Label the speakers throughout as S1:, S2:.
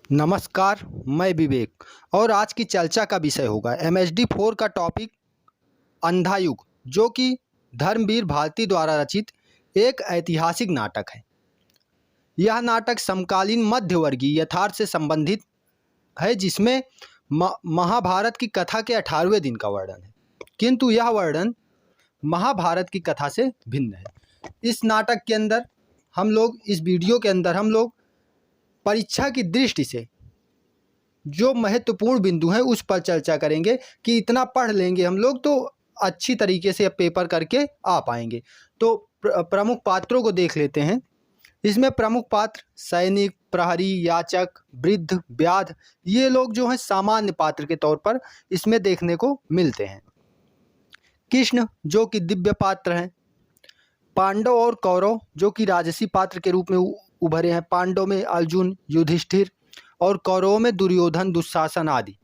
S1: नमस्कार, मैं विवेक और आज की चर्चा का विषय होगा MSD4 का टॉपिक अंधा युग, जो कि धर्मवीर भारती द्वारा रचित एक ऐतिहासिक नाटक है। यह नाटक समकालीन मध्यवर्गीय यथार्थ से संबंधित है, जिसमें महाभारत की कथा के 18वें दिन का वर्णन है, किंतु यह वर्णन महाभारत की कथा से भिन्न है। इस नाटक के अंदर इस वीडियो के अंदर हम लोग परीक्षा की दृष्टि से जो महत्वपूर्ण बिंदु हैं उस पर चर्चा करेंगे कि इतना पढ़ लेंगे हम लोग तो अच्छी तरीके से पेपर करके आ पाएंगे। तो प्रमुख पात्रों को देख लेते हैं। इसमें प्रमुख पात्र सैनिक, प्रहरी, याचक, वृद्ध, व्याध, ये लोग जो हैं सामान्य पात्र के तौर पर इसमें देखने को मिलते हैं। कृष्ण जो कि दिव्य पात्र हैं, पांडव और कौरव जो कि राजसी पात्र के रूप में उभरे हैं। पांडव में अर्जुन, युधिष्ठिर और कौरवों में दुर्योधन, दुशासन आदि।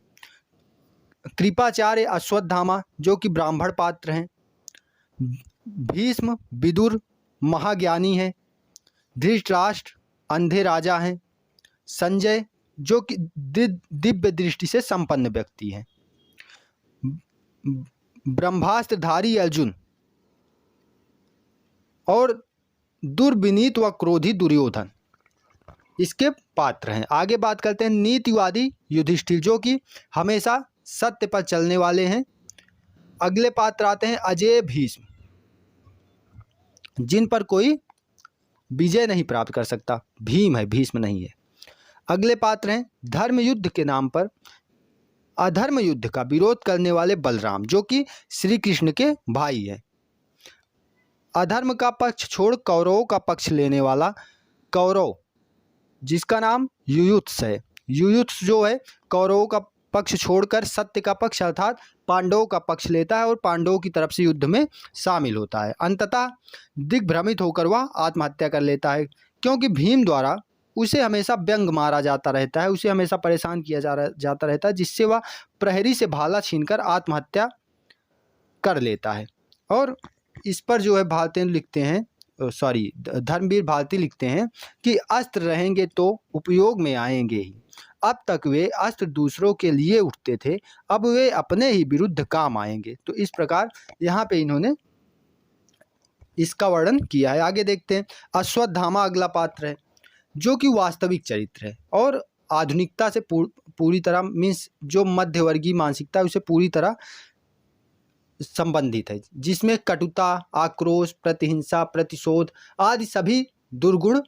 S1: कृपाचार्य, अश्वत्थामा जो कि ब्राह्मण पात्र हैं। भीष्म, विदुर महाज्ञानी हैं। धृतराष्ट्र अंधे राजा हैं। संजय जो कि दिव्य दृष्टि से संपन्न व्यक्ति हैं। ब्रह्मास्त्रधारी अर्जुन और दुर्विनीत व क्रोधी दुर्योधन इसके पात्र हैं। आगे बात करते हैं नीतिवादी युधिष्ठिर जो कि हमेशा सत्य पर चलने वाले हैं। अगले पात्र आते हैं अजेय भीष्म, जिन पर कोई विजय नहीं प्राप्त कर सकता। भीम है, भीष्म नहीं है। अगले पात्र हैं धर्म युद्ध के नाम पर अधर्म युद्ध का विरोध करने वाले बलराम जो कि श्री कृष्ण के भाई हैं। अधर्म का पक्ष छोड़ कौरवों का पक्ष लेने वाला कौरव जिसका नाम युयुत्स है। युयुत्स जो है कौरवों का पक्ष छोड़कर सत्य का पक्ष अर्थात पांडवों का पक्ष लेता है और पांडवों की तरफ से युद्ध में शामिल होता है। अंततः दिग्भ्रमित होकर वह आत्महत्या कर लेता है, क्योंकि भीम द्वारा उसे हमेशा व्यंग मारा जाता रहता है, उसे हमेशा परेशान किया जाता रहता है, जिससे वह प्रहरी से भाला छीनकर आत्महत्या कर लेता है। और इस पर जो है भारती लिखते हैं, धर्मवीर भारती लिखते हैं कि अस्त्र रहेंगे तो उपयोग में आएंगे ही। अब तक वे अस्त्र दूसरों के लिए उठते थे, अब वे अपने ही विरुद्ध काम आएंगे। तो इस प्रकार यहाँ पे इन्होंने इसका वर्णन किया है। आगे देखते हैं अश्वत्थामा अगला पात्र है जो कि वास्तविक चरित्र है और आधुनिकता से पूरी तरह मीन्स जो मध्यवर्गीय मानसिकता है उसे पूरी तरह संबंधित है, जिसमें कटुता, आक्रोश, प्रतिहिंसा, प्रतिशोध आदि सभी दुर्गुण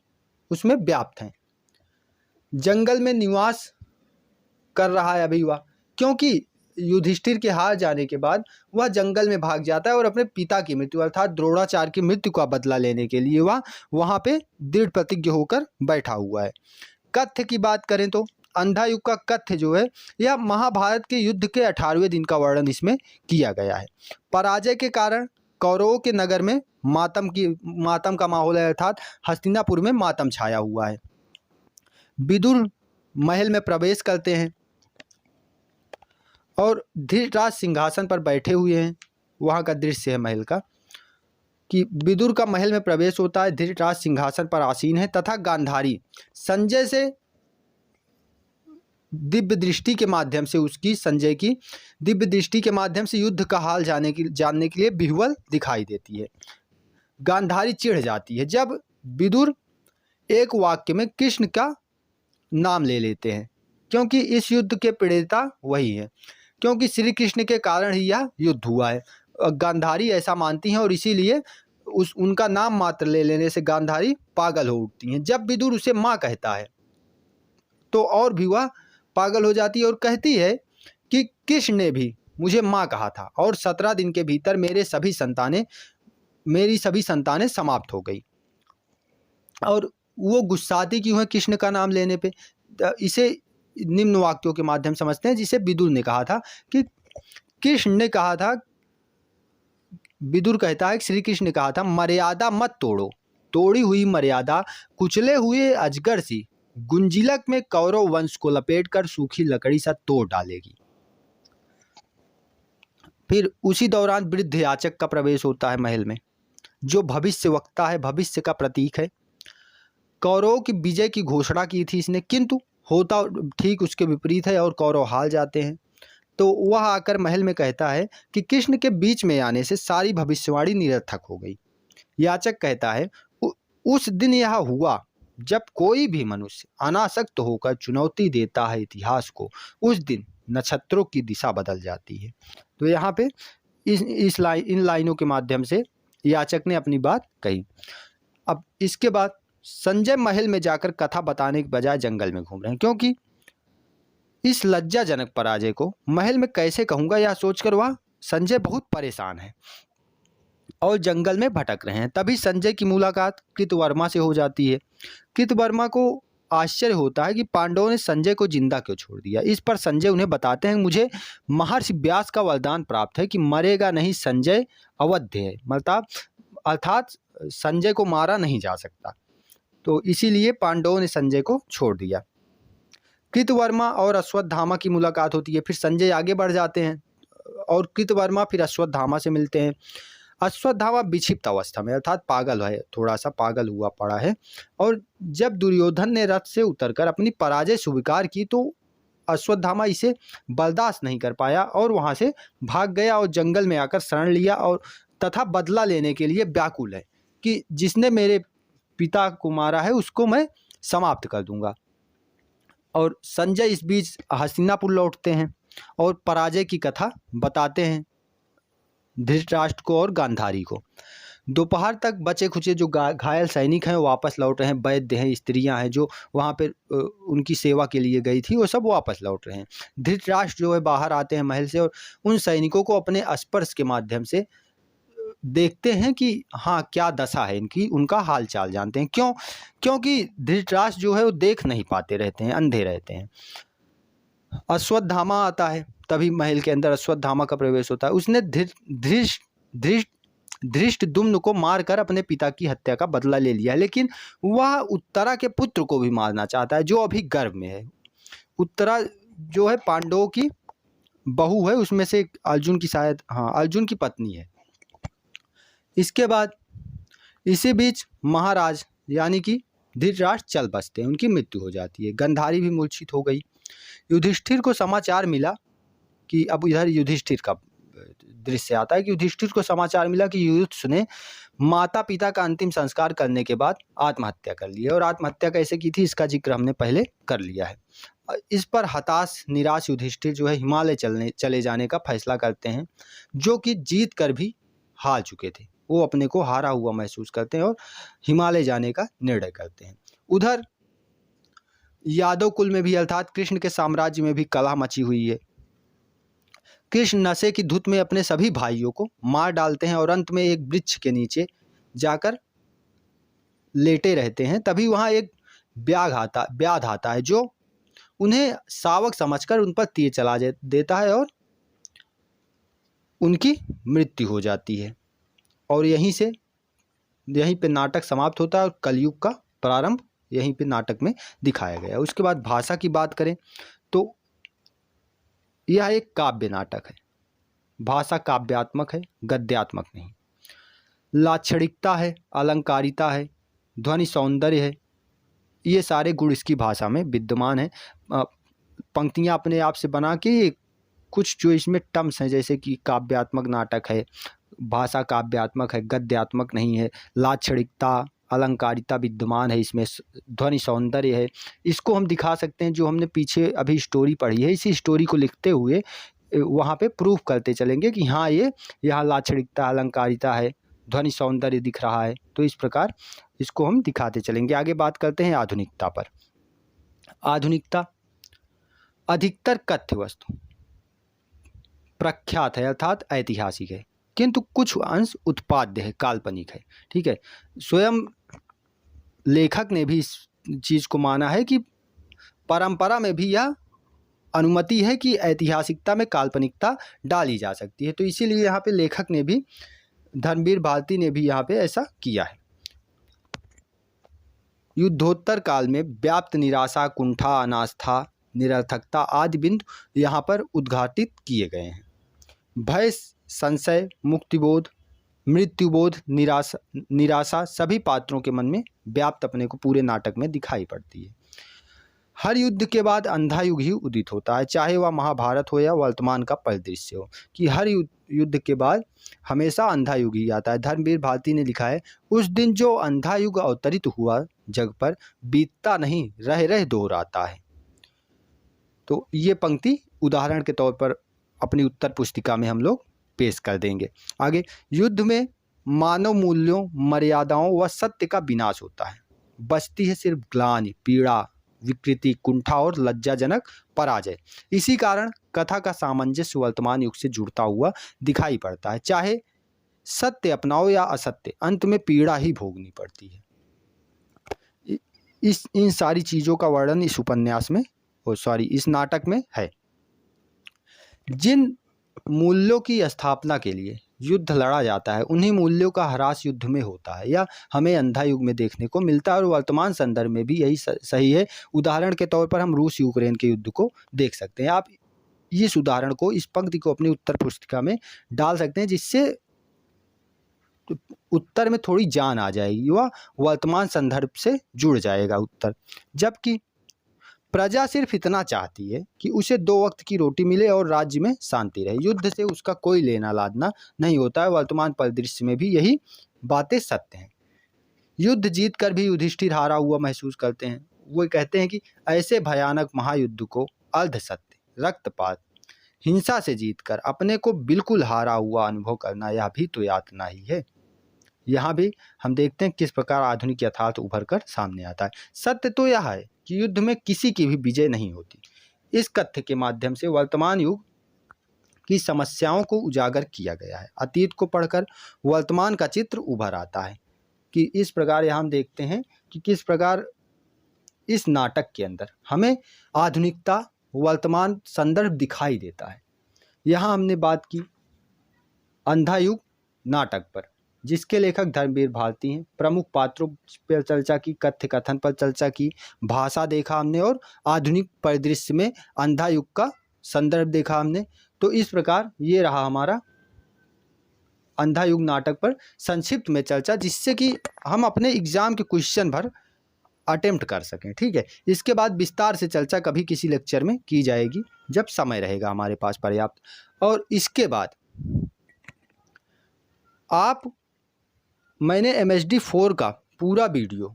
S1: उसमें व्याप्त हैं। जंगल में निवास कर रहा है अभी वह, क्योंकि युधिष्ठिर के हार जाने के बाद वह जंगल में भाग जाता है और अपने पिता की मृत्यु अर्थात द्रोणाचार्य की मृत्यु का बदला लेने के लिए वह वहाँ पे दृढ़ प्रतिज्ञ होकर बैठा हुआ है। कथ्य की बात करें तो अंधा युग का कथ्य जो है यह महाभारत के युद्ध के 18वें दिन का वर्णन इसमें किया गया है। पराजय के कारण कौरवों के नगर में मातम का माहौल है, अर्थात हस्तिनापुर में मातम छाया हुआ है। विदुर महल में प्रवेश करते हैं और धृतराष्ट्र सिंहासन पर बैठे हुए हैं। वहाँ का दृश्य है महल का कि विदुर का महल में प्रवेश होता है, धृतराष्ट्र सिंहासन पर आसीन है तथा गांधारी संजय से दिव्य दृष्टि के माध्यम से संजय की दिव्य दृष्टि के माध्यम से युद्ध का हाल जानने के लिए विह्वल दिखाई देती है। गांधारी चिढ़ जाती है जब विदुर एक वाक्य में कृष्ण का नाम ले लेते हैं, क्योंकि इस युद्ध के प्रेरता वही है, क्योंकि श्री कृष्ण के कारण ही यह युद्ध हुआ है। गांधारी ऐसा मानती हैं और इसीलिए उनका नाम मात्र ले लेने से गांधारी पागल हो उठती हैं। जब विदुर उसे माँ कहता है तो और भी वह पागल हो जाती है और कहती है कि कृष्ण ने भी मुझे माँ कहा था और 17 दिन के भीतर मेरी सभी संतानें समाप्त हो गई। और वो गुस्साती क्यों है कृष्ण का नाम लेने पे, इसे निम्न वाक्यों के माध्यम समझते हैं, जिसे विदुर ने कहा था कि कृष्ण ने कहा था, विदुर कहता है श्री कृष्ण ने कहा था मर्यादा मत तोड़ो, तोड़ी हुई मर्यादा कुचले हुए अजगर सी गुंजिलक में कौरव वंश को लपेटकर सूखी लकड़ी सा तोड़ डालेगी। फिर उसी दौरान वृद्ध याचक का प्रवेश होता है महल में, जो भविष्य वक्ता है, भविष्य का प्रतीक है। कौरवों की विजय की घोषणा की थी इसने, किंतु होता ठीक उसके विपरीत है और कौरव हार जाते हैं। तो वह आकर महल में कहता है कि कृष्ण के बीच में आने से सारी भविष्यवाणी निरर्थक हो गई। याचक कहता है, उस दिन यह हुआ जब कोई भी मनुष्य अनासक्त होकर चुनौती देता है इतिहास को, उस दिन नक्षत्रों की दिशा बदल जाती है। तो यहाँ पे इन लाइनों के माध्यम से याचक ने अपनी बात कही। अब इसके बाद संजय महल में जाकर कथा बताने के बजाय जंगल में घूम रहे हैं, क्योंकि इस लज्जाजनक पराजय को महल में कैसे कहूँगा यह सोचकर वह संजय बहुत परेशान है और जंगल में भटक रहे हैं। तभी संजय की मुलाकात कृतवर्मा से हो जाती है। कृतवर्मा को आश्चर्य होता है कि पांडवों ने संजय को जिंदा क्यों छोड़ दिया। इस पर संजय उन्हें बताते हैं, मुझे महर्षि व्यास का वरदान प्राप्त है कि मरेगा नहीं संजय अवध्य है, मतलब अर्थात संजय को मारा नहीं जा सकता, तो इसीलिए पांडवों ने संजय को छोड़ दिया। कृतवर्मा और अश्वत्थामा की मुलाकात होती है। फिर संजय आगे बढ़ जाते हैं और कृतवर्मा फिर अश्वत्थामा से मिलते हैं। अश्वत्थामा विक्षिप्त अवस्था में अर्थात पागल है, थोड़ा सा पागल हुआ पड़ा है। और जब दुर्योधन ने रथ से उतरकर अपनी पराजय स्वीकार की तो अश्वत्थामा इसे बर्दाश्त नहीं कर पाया और वहां से भाग गया और जंगल में आकर शरण लिया और तथा बदला लेने के लिए व्याकुल है कि जिसने मेरे पिता को मारा है उसको मैं समाप्त कर दूंगा। और संजय इस बीच हस्तिनापुर लौटते हैं और पराजय की कथा बताते हैं धृतराष्ट्र को और गांधारी को। दोपहर तक बचे खुचे जो घायल सैनिक हैं वापस लौट रहे हैं, वैद्य हैं, स्त्रियां हैं जो वहाँ पे उनकी सेवा के लिए गई थी, वो सब वापस लौट रहे हैं। धृतराष्ट्र जो है बाहर आते हैं महल से और उन सैनिकों को अपने स्पर्श के माध्यम से देखते हैं कि हाँ क्या दशा है इनकी, उनका हाल चाल जानते हैं। क्योंकि धृतराष्ट्र जो है वो देख नहीं पाते रहते हैं, अंधे रहते हैं। अश्वत्थामा आता है, तभी महल के अंदर अश्वत्थामा का प्रवेश होता है। उसने धृष्टद्युम्न को मारकर अपने पिता की हत्या का बदला ले लिया, लेकिन वह उत्तरा के पुत्र को भी मारना चाहता है जो अभी गर्भ में है। उत्तरा जो है पांडवों की बहू है, उसमें से अर्जुन की शायद अर्जुन की पत्नी है। इसके बाद इसी बीच महाराज यानी कि धृतराष्ट्र चल बसते हैं, उनकी मृत्यु हो जाती है। गांधारी भी मूर्छित हो गई। युधिष्ठिर को समाचार मिला कि अब इधर युधिष्ठिर का दृश्य आता है कि युधिष्ठिर को समाचार मिला कि युयुत्सु ने माता पिता का अंतिम संस्कार करने के बाद आत्महत्या कर ली है। और आत्महत्या कैसे की थी इसका जिक्र हमने पहले कर लिया है। इस पर हताश निराश युधिष्ठिर जो है हिमालय चले जाने का फैसला करते हैं, जो कि जीत कर भी हार चुके थे। वो अपने को हारा हुआ महसूस करते हैं और हिमालय जाने का निर्णय करते हैं। उधर यादव कुल में भी अर्थात कृष्ण के साम्राज्य में भी कलह मची हुई है। कृष्ण नशे की धुत में अपने सभी भाइयों को मार डालते हैं और अंत में एक वृक्ष के नीचे जाकर लेटे रहते हैं। तभी वहां एक व्याध आता है जो उन्हें शावक समझकर उन पर तीर चला देता है और उनकी मृत्यु हो जाती है। और यहीं पे नाटक समाप्त होता है और कलयुग का प्रारंभ यहीं पे नाटक में दिखाया गया। उसके बाद भाषा की बात करें तो यह एक काव्य नाटक है। भाषा काव्यात्मक है, गद्यात्मक नहीं। लाक्षणिकता है, अलंकारिता है, ध्वनि सौंदर्य है, ये सारे गुण इसकी भाषा में विद्यमान है। पंक्तियाँ अपने आप से बना के कुछ जो इसमें टर्म्स हैं जैसे कि काव्यात्मक नाटक है, भाषा काव्यात्मक है, गद्यात्मक नहीं है, लाक्षणिकता अलंकारिता विद्यमान है, इसमें ध्वनि सौंदर्य है। इसको हम दिखा सकते हैं जो हमने पीछे अभी स्टोरी पढ़ी है, इसी स्टोरी को लिखते हुए वहाँ पे प्रूफ करते चलेंगे कि हाँ ये यहाँ लाक्षणिकता अलंकारिता है, ध्वनि सौंदर्य दिख रहा है। तो इस प्रकार इसको हम दिखाते चलेंगे। आगे बात करते हैं आधुनिकता पर। आधुनिकता अधिकतर कथ्य वस्तु प्रख्यात है अर्थात ऐतिहासिक है, किंतु कुछ अंश उत्पाद्य है, काल्पनिक है। ठीक है, स्वयं लेखक ने भी इस चीज़ को माना है कि परंपरा में भी यह अनुमति है कि ऐतिहासिकता में काल्पनिकता डाली जा सकती है। तो इसीलिए यहाँ पे लेखक ने भी, धर्मवीर भारती ने भी यहाँ पे ऐसा किया है। युद्धोत्तर काल में व्याप्त निराशा, कुंठा, अनास्था, निरर्थकता आदि बिंदु यहाँ पर उद्घाटित किए गए हैं। भय, संशय, मुक्तिबोध, मृत्युबोध, निराशा सभी पात्रों के मन में व्याप्त अपने को पूरे नाटक में दिखाई पड़ती है। हर युद्ध के बाद अंधा युग ही उदित होता है, चाहे वह महाभारत हो या वर्तमान का परिदृश्य हो, कि हर युद्ध के बाद हमेशा अंधा युग ही आता है। धर्मवीर भारती ने लिखा है, उस दिन जो अंधा युग अवतरित हुआ जग पर, बीतता नहीं रह रह दौर आता है। तो ये पंक्ति उदाहरण के तौर पर अपनी उत्तर पुस्तिका में हम लोग पेश कर देंगे। आगे, युद्ध में मानव मूल्यों, मर्यादाओं व सत्य का विनाश होता है, बचती है सिर्फ ग्लानि, पीड़ा, विकृति, कुंठा और लज्जाजनक पराजय। इसी कारण कथा का सामंजस्य वर्तमान युग से जुड़ता हुआ दिखाई पड़ता है। चाहे सत्य अपनाओ या असत्य, अंत में पीड़ा ही भोगनी पड़ती है। इन सारी चीज़ों का वर्णन इस उपन्यास में इस नाटक में है। जिन मूल्यों की स्थापना के लिए युद्ध लड़ा जाता है, उन्हीं मूल्यों का ह्रास युद्ध में होता है, या हमें अंधा युग में देखने को मिलता है। और वर्तमान संदर्भ में भी यही सही है। उदाहरण के तौर पर हम रूस यूक्रेन के युद्ध को देख सकते हैं। आप इस उदाहरण को, इस पंक्ति को अपनी उत्तर पुस्तिका में डाल सकते हैं, जिससे उत्तर में थोड़ी जान आ जाएगी, वह वर्तमान संदर्भ से जुड़ जाएगा उत्तर। जबकि प्रजा सिर्फ इतना चाहती है कि उसे 2 वक्त की रोटी मिले और राज्य में शांति रहे। युद्ध से उसका कोई लेना लादना नहीं होता है। वर्तमान परिदृश्य में भी यही बातें सत्य हैं। युद्ध जीत कर भी युधिष्ठिर हारा हुआ महसूस करते हैं। वो कहते हैं कि ऐसे भयानक महायुद्ध को अर्ध सत्य, रक्तपात, हिंसा से जीतकर अपने को बिल्कुल हारा हुआ अनुभव करना, यह भी तो यातना ही है। यहाँ भी हम देखते हैं किस प्रकार आधुनिक यथार्थ उभर कर सामने आता है। सत्य तो यह है कि युद्ध में किसी की भी विजय नहीं होती। इस कथ्य के माध्यम से वर्तमान युग की समस्याओं को उजागर किया गया है। अतीत को पढ़कर वर्तमान का चित्र उभर आता है, कि इस प्रकार यहाँ हम देखते हैं कि किस प्रकार इस नाटक के अंदर हमें आधुनिकता, वर्तमान संदर्भ दिखाई देता है। यहाँ हमने बात की अंधा युग नाटक पर, जिसके लेखक धर्मवीर भारती हैं। प्रमुख पात्रों पर चर्चा की, कथ्य कथन पर चर्चा की, भाषा देखा हमने, और आधुनिक परिदृश्य में अंधा युग का संदर्भ देखा हमने। तो इस प्रकार ये रहा हमारा अंधा युग नाटक पर संक्षिप्त में चर्चा, जिससे कि हम अपने एग्जाम के क्वेश्चन भर अटेम्प्ट कर सकें। ठीक है, इसके बाद विस्तार से चर्चा कभी किसी लेक्चर में की जाएगी, जब समय रहेगा हमारे पास पर्याप्त। और इसके बाद मैंने MSD 4 का पूरा वीडियो,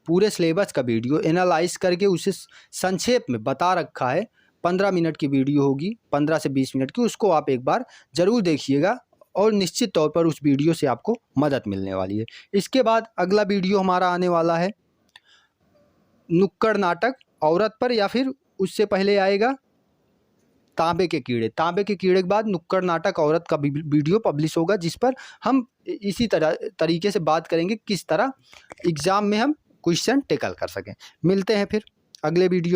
S1: पूरे सिलेबस का वीडियो एनालाइज करके उसे संक्षेप में बता रखा है। 15 मिनट की वीडियो होगी, 15 से 20 मिनट की। उसको आप एक बार ज़रूर देखिएगा और निश्चित तौर पर उस वीडियो से आपको मदद मिलने वाली है। इसके बाद अगला वीडियो हमारा आने वाला है नुक्कड़ नाटक औरत पर, या फिर उससे पहले आएगा तांबे के कीड़े। तांबे के कीड़े के बाद नुक्कड़ नाटक औरत का वीडियो पब्लिश होगा, जिस पर हम इसी तरीके से बात करेंगे किस तरह एग्ज़ाम में हम क्वेश्चन टेकल कर सकें। मिलते हैं फिर अगले वीडियो।